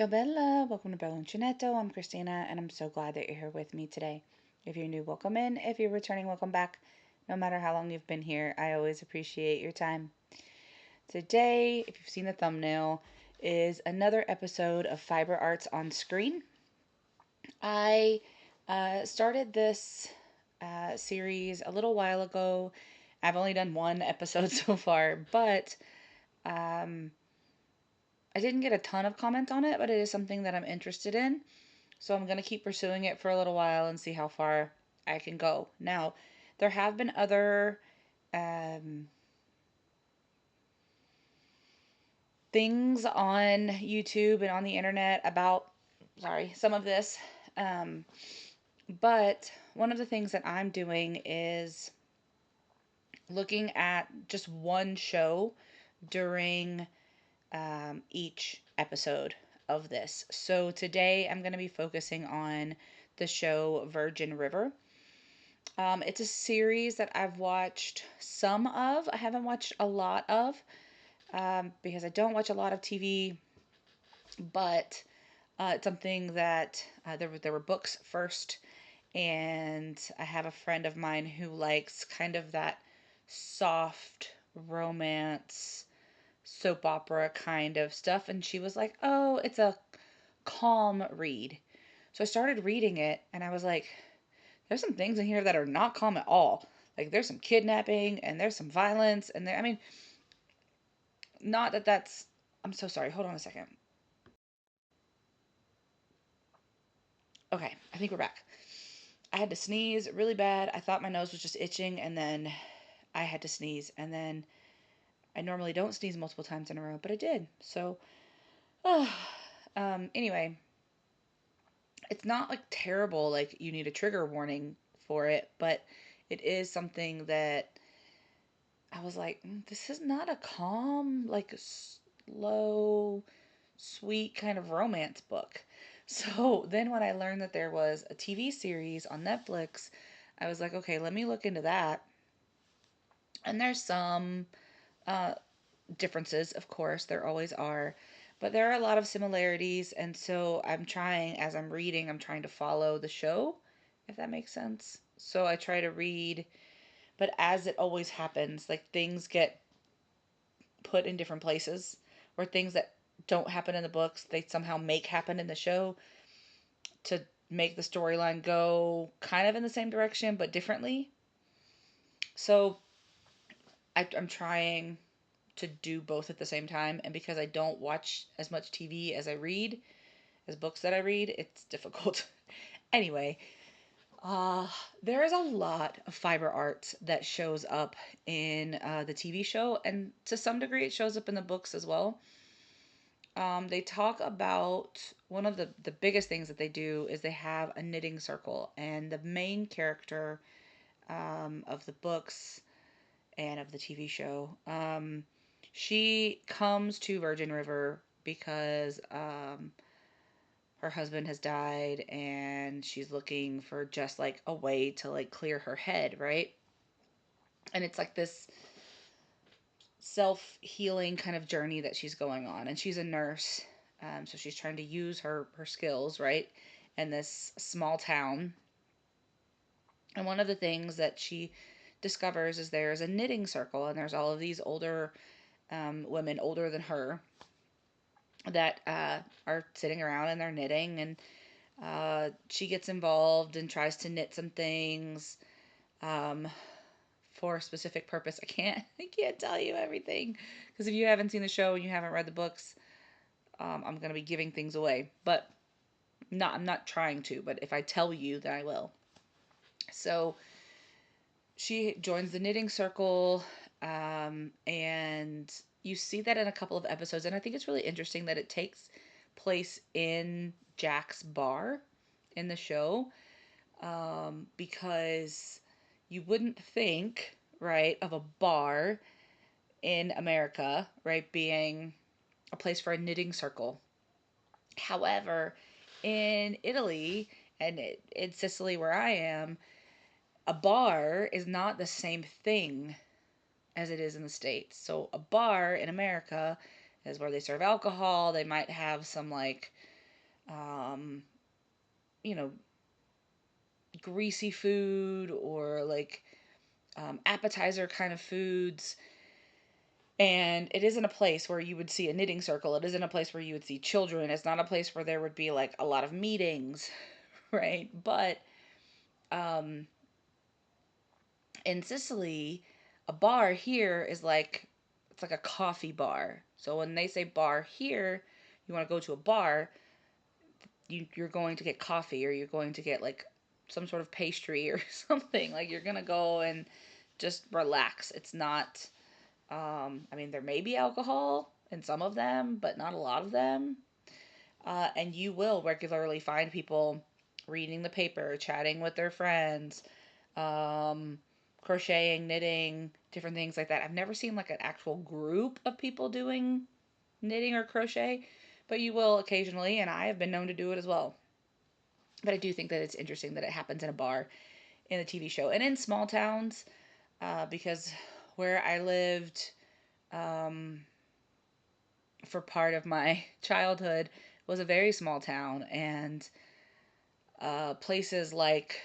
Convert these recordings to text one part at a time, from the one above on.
Ciao Bella, welcome to Bella Uncinetto. I'm Christina and I'm so glad that you're here with me today. If you're new, welcome in. If you're returning, welcome back. No matter how long you've been here, I always appreciate your time. Today, if you've seen the thumbnail, is another episode of Fiber Arts on Screen. I started this series a little while ago. I've only done one episode so far, but um, I didn't get a ton of comments on it, but it is something that I'm interested in. So I'm going to keep pursuing it for a little while and see how far I can go. Now, there have been other um, things on YouTube and on the internet about, some of this. Um, but one of the things that I'm doing is looking at just one show during each episode of this. So today I'm going to be focusing on the show Virgin River. It's a series that I've watched some of. I haven't watched a lot of because I don't watch a lot of TV, but it's something that there were books first, and I have a friend of mine who likes kind of that soft romance soap opera kind of stuff, and she was like, "Oh, it's a calm read." So I started reading it, and I was like, there's some things in here that are not calm at all. Like there's some kidnapping and there's some violence and there. I mean, not that that's. I'm so sorry. Hold on a second. Okay, I think we're back. I had to sneeze really bad. I thought my nose was just itching, and then I had to sneeze, and then I normally don't sneeze multiple times in a row, but I did. So, anyway, it's not like terrible. Like you need a trigger warning for it, but it is something that I was like, this is not a calm, like slow, sweet kind of romance book. So then when I learned that there was a TV series on Netflix, I was like, okay, let me look into that. And there's some uh, differences, of course, there always are, but there are a lot of similarities. And so I'm trying, as I'm reading, I'm trying to follow the show, if that makes sense. So I try to read, but as it always happens, like things get put in different places, or things that don't happen in the books they somehow make happen in the show to make the storyline go kind of in the same direction but differently. So I'm trying to do both at the same time, and because I don't watch as much TV as I read, as books that I read, it's difficult. Anyway, uh, there is a lot of fiber art that shows up in the TV show, and to some degree, it shows up in the books as well. They talk about one of the biggest things that they do is they have a knitting circle, and the main character of the books and of the TV show, she comes to Virgin River because her husband has died, and she's looking for just like a way to like clear her head, right? And it's like this self healing kind of journey that she's going on, and she's a nurse, so she's trying to use her skills, right, in this small town. And one of the things that she discovers is there's a knitting circle, and there's all of these older women, older than her, that are sitting around and they're knitting, and she gets involved and tries to knit some things um, for a specific purpose. I can't tell you everything because if you haven't seen the show and you haven't read the books, I'm gonna be giving things away. But I'm not trying to. But if I tell you, then I will. So she joins the knitting circle, and you see that in a couple of episodes. And I think it's really interesting that it takes place in Jack's bar in the show, because you wouldn't think, right, of a bar in America, right, being a place for a knitting circle. However, in Italy and in Sicily, where I am, a bar is not the same thing as it is in the States. So, a bar in America is where they serve alcohol. They might have some like um, you know, greasy food or like appetizer kind of foods. And it isn't a place where you would see a knitting circle. It isn't a place where you would see children. It's not a place where there would be like a lot of meetings, right? But um, in Sicily, a bar here is like it's like a coffee bar. So when they say bar here, you want to go to a bar, you're going to get coffee or you're going to get like some sort of pastry or something. Like you're gonna go and just relax. It's not. I mean, there may be alcohol in some of them, but not a lot of them. And you will regularly find people reading the paper, chatting with their friends, um, crocheting, knitting, different things like that. I've never seen like an actual group of people doing knitting or crochet, but you will occasionally, and I have been known to do it as well. But I do think that it's interesting that it happens in a bar in the TV show and in small towns, because where I lived um, for part of my childhood was a very small town, and places like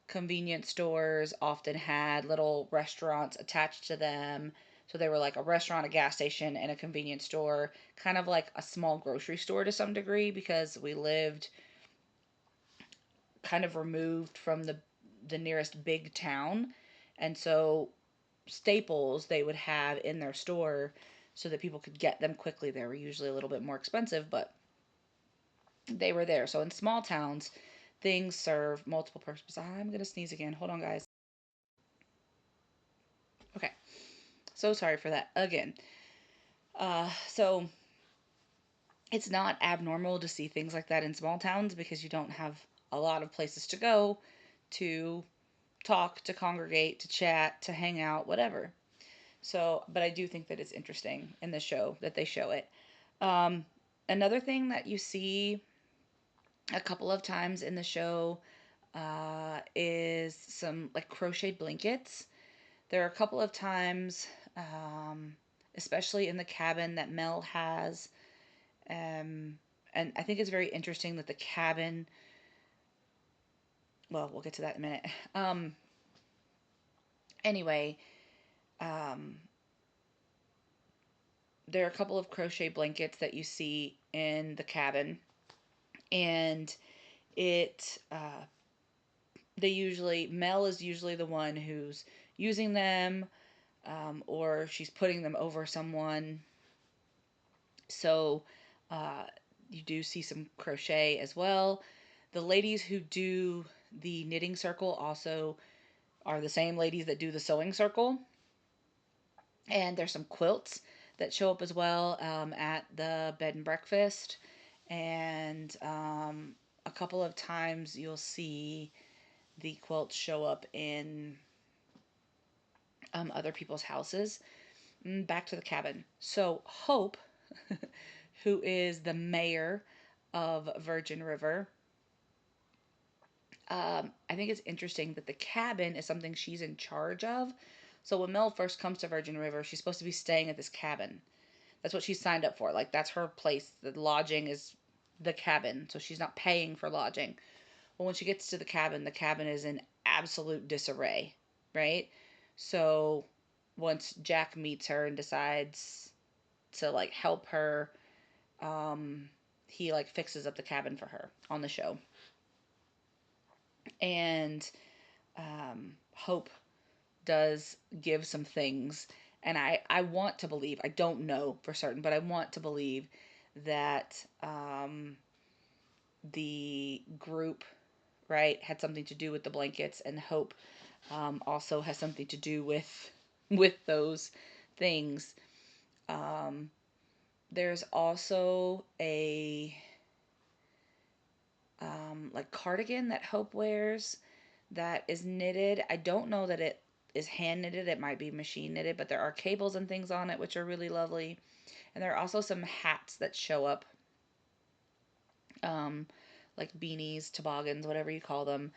convenience stores often had little restaurants attached to them. So they were like a restaurant, a gas station, and a convenience store, kind of like a small grocery store to some degree because we lived kind of removed from the nearest big town. And so staples they would have in their store so that people could get them quickly. They were usually a little bit more expensive, but they were there. So in small towns, things serve multiple purposes. I'm going to sneeze again. Hold on, guys. Okay. So sorry for that again. So it's not abnormal to see things like that in small towns because you don't have a lot of places to go to talk, to congregate, to chat, to hang out, whatever. So, but I do think that it's interesting in the show that they show it. Um, Another thing that you see a couple of times in the show is some like crocheted blankets. There are a couple of times, especially in the cabin that Mel has, um, and I think it's very interesting that the cabin. Well, we'll get to that in a minute. Anyway, um, there are a couple of crochet blankets that you see in the cabin, and it they usually Mel is usually the one who's using them, or she's putting them over someone. So uh, you do see some crochet as well. The ladies who do the knitting circle also are the same ladies that do the sewing circle. And there's some quilts that show up as well at the bed and breakfast. And a couple of times you'll see the quilts show up in other people's houses. Back to the cabin. So, Hope, who is the mayor of Virgin River, I think it's interesting that the cabin is something she's in charge of. So, when Mel first comes to Virgin River, she's supposed to be staying at this cabin. That's what she's signed up for. Like, that's her place. The lodging is the cabin. So, she's not paying for lodging. Well, when she gets to the cabin is in absolute disarray, right? So, once Jack meets her and decides to like help her, um, he like fixes up the cabin for her on the show. And Hope does give some things, and I want to believe, I don't know for certain, but I want to believe that the group, right, had something to do with the blankets, and Hope also has something to do with those things. Um, there's also a like cardigan that Hope wears that is knitted. I don't know that it is hand knitted. It might be machine knitted, but there are cables and things on it which are really lovely. And there are also some hats that show up, um, like beanies, toboggans, whatever you call them,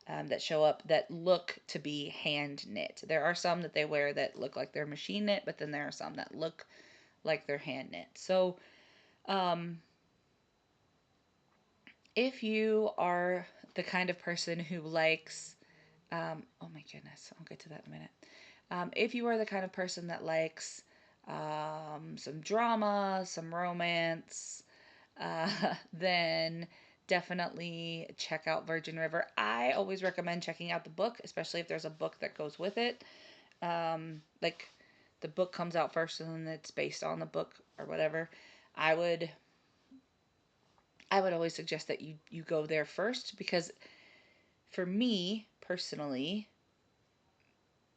that show up that look to be hand knit. There are some that they wear that look like they're machine knit, but then there are some that look like they're hand knit. So, um, If you are the kind of person who likes, oh my goodness, I'll get to that in a minute. If you are the kind of person that likes some drama, some romance, then definitely check out Virgin River. I always recommend checking out the book, especially if there's a book that goes with it. Like the book comes out first and then it's based on the book or whatever. I would I would always suggest that you go there first because for me personally,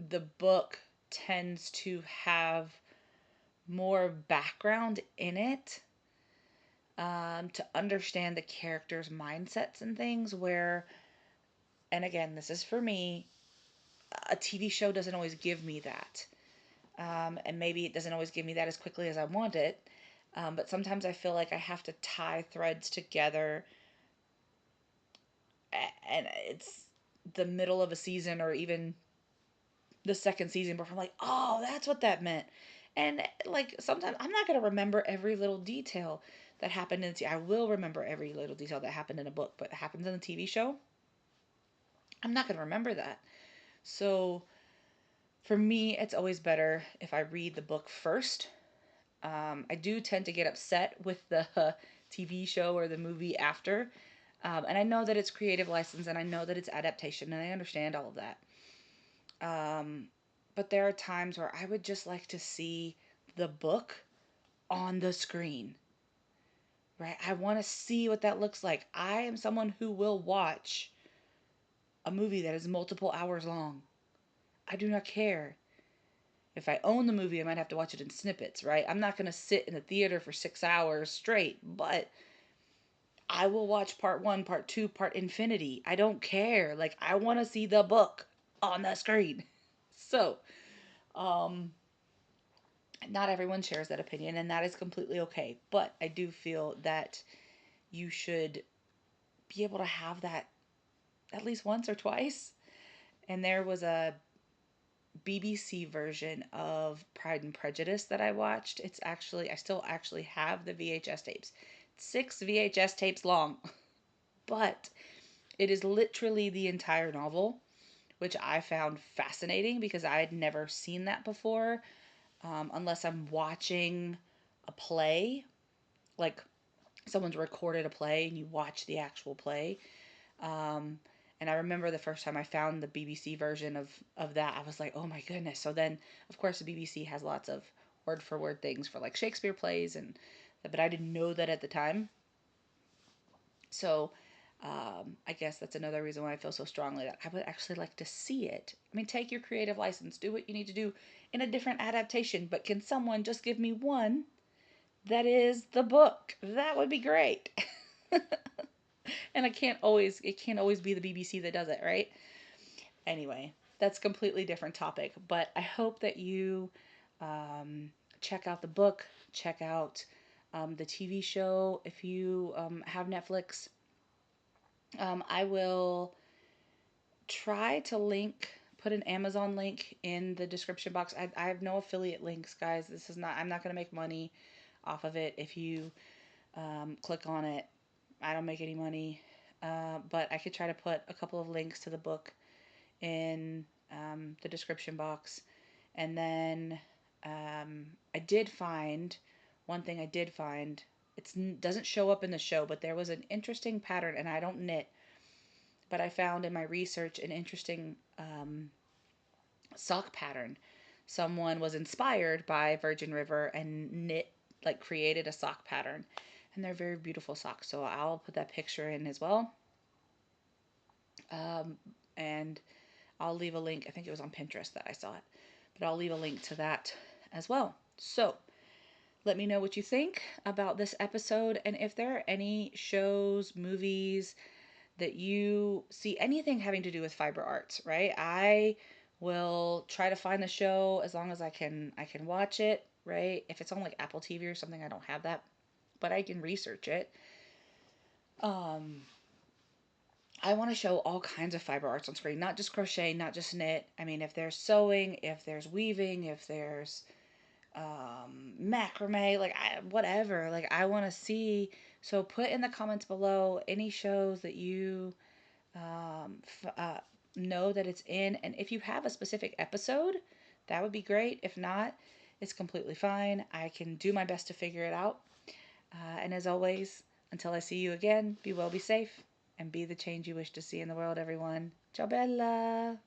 the book tends to have more background in it to understand the characters' mindsets and things. Where, and again, this is for me, a TV show doesn't always give me that. And maybe it doesn't always give me that as quickly as I want it. But sometimes I feel like I have to tie threads together, and it's the middle of a season or even the second season before I'm like, oh, that's what that meant. And like sometimes I'm not gonna remember every little detail that happened in I will remember every little detail that happened in a book, but happens in a TV show, I'm not gonna remember that. So for me, it's always better if I read the book first. I do tend to get upset with the TV show or the movie after. And I know that it's creative license and I know that it's adaptation and I understand all of that. Um, but there are times where I would just like to see the book on the screen, right? I want to see what that looks like. I am someone who will watch a movie that is multiple hours long. I do not care. If I own the movie, I might have to watch it in snippets, right? I'm not going to sit in the theater for 6 hours straight, but I will watch part one, part two, part infinity. I don't care. Like, I want to see the book on the screen. So, um, not everyone shares that opinion, and that is completely okay. But I do feel that you should be able to have that at least once or twice. And there was a BBC version of Pride and Prejudice that I watched. It's actually, I still actually have the VHS tapes. It's 6 VHS tapes long, but it is literally the entire novel, which I found fascinating because I had never seen that before, unless I'm watching a play, like someone's recorded a play and you watch the actual play. Um, and I remember the first time I found the BBC version of that, I was like, oh my goodness. So then, of course, the BBC has lots of word for word things for like Shakespeare plays, but I didn't know that at the time. So I guess that's another reason why I feel so strongly that I would actually like to see it. I mean, take your creative license, do what you need to do in a different adaptation, but can someone just give me one that is the book? That would be great. And it can't always be the BBC that does it, right? Anyway, that's a completely different topic, but I hope that you um, check out the book, check out the TV show. If you have Netflix, I will try to put an Amazon link in the description box. I have no affiliate links, guys. I'm not going to make money off of it if you click on it. I don't make any money. But I could try to put a couple of links to the book in the description box. And then I did find one thing I did find. It doesn't show up in the show, but there was an interesting pattern, and I don't knit, but I found in my research an interesting sock pattern. Someone was inspired by Virgin River and created a sock pattern, and they're very beautiful socks. So I'll put that picture in as well, and I'll leave a link. I think it was on Pinterest that I saw it, but I'll leave a link to that as well. So let me know what you think about this episode, and if there are any shows, movies that you see anything having to do with fiber arts, right? I will try to find the show as long as I can watch it, right? If it's on like Apple TV or something, I don't have that, but I can research it. Um I want to show all kinds of fiber arts on screen, not just crochet, not just knit. I mean, if there's sewing, if there's weaving, if there's macrame, like whatever. Like I want to see. So put in the comments below any shows that you know that it's in, and if you have a specific episode, that would be great. If not, it's completely fine. I can do my best to figure it out. And as always, until I see you again, be well, be safe, and be the change you wish to see in the world, everyone. Ciao, Bella!